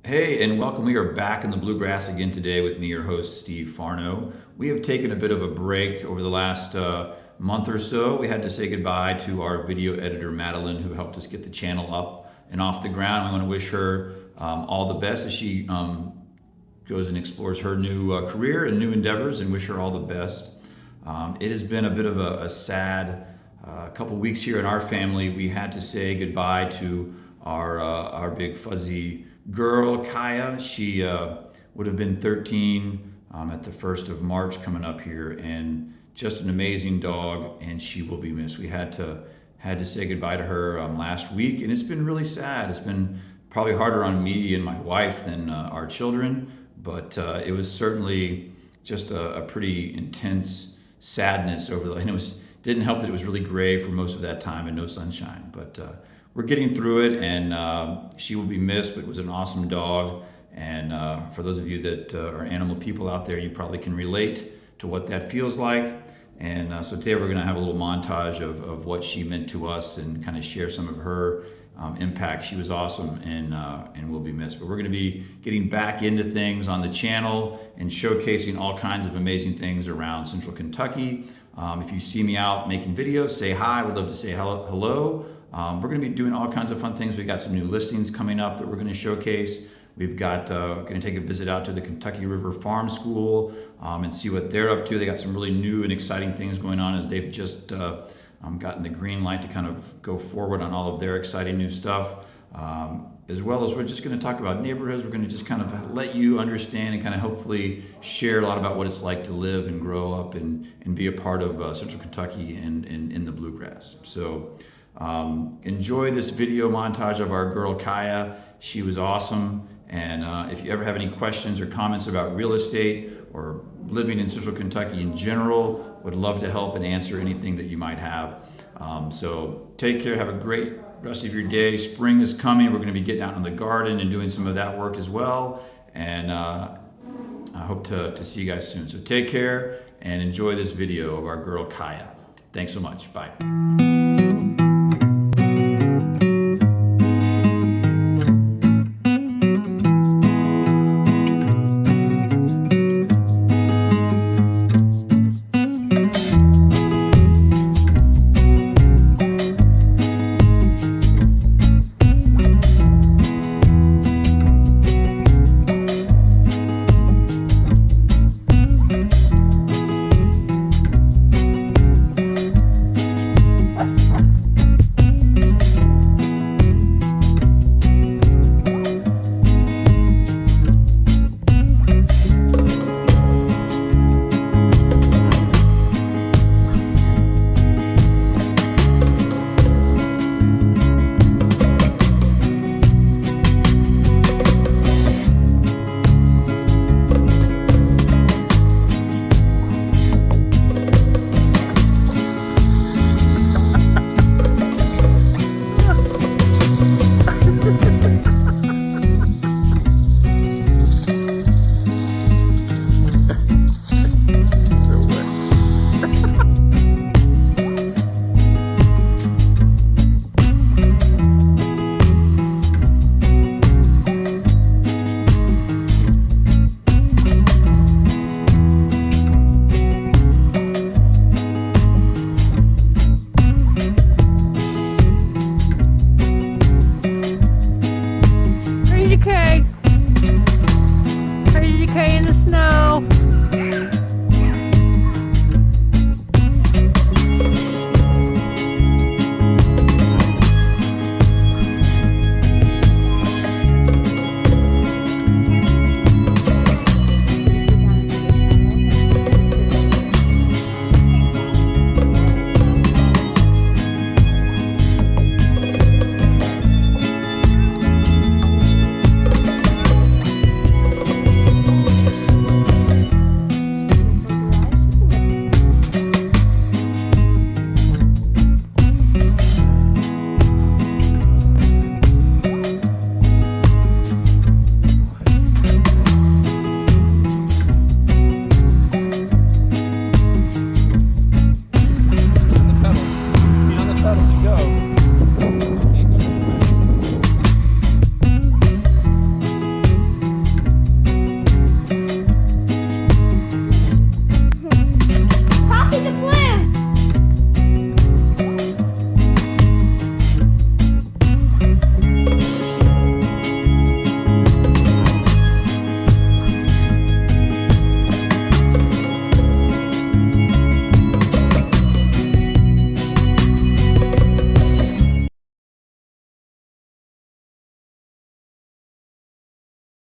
Hey, and welcome. We are back in the Bluegrass again today with me, your host, Steve Farno. We have taken a bit of a break over the last month or so. We had to say goodbye to our video editor, Madeline, who helped us get the channel up and off the ground. I want to wish her all the best as she goes and explores her new career and new endeavors, and wish her all the best. It has been a bit of a sad couple weeks here in our family. We had to say goodbye to our big fuzzy girl, Kaya. She would have been 13 at the 1st of March coming up here, and just an amazing dog, and she will be missed. We had to say goodbye to her last week, and it's been really sad. It's been probably harder on me and my wife than our children, but it was certainly just a pretty intense sadness over the, and it was didn't help that it was really gray for most of that time and no sunshine, but we're getting through it, and she will be missed, but it was an awesome dog. And for those of you that are animal people out there, you probably can relate to what that feels like. And so today we're going to have a little montage of what she meant to us and kind of share some of her impact. She was awesome, and will be missed. But we're going to be getting back into things on the channel and showcasing all kinds of amazing things around Central Kentucky. If you see me out making videos, say hi. We'd love to say hello. We're going to be doing all kinds of fun things. We've got some new listings coming up that we're going to showcase. We've got going to take a visit out to the Kentucky River Farm School and see what they're up to. They got some really new and exciting things going on as they've just gotten the green light to kind of go forward on all of their exciting new stuff. As well as we're just going to talk about neighborhoods. We're going to just kind of let you understand and kind of hopefully share a lot about what it's like to live and grow up and be a part of Central Kentucky and in the Bluegrass. So enjoy this video montage of our girl Kaya. She was awesome. And if you ever have any questions or comments about real estate or living in Central Kentucky in general, would love to help and answer anything that you might have. So take care. Have a great rest of your day. Spring is coming. We're going to be getting out in the garden and doing some of that work as well. And I hope to see you guys soon. So take care and enjoy this video of our girl Kaya. Thanks so much. Bye.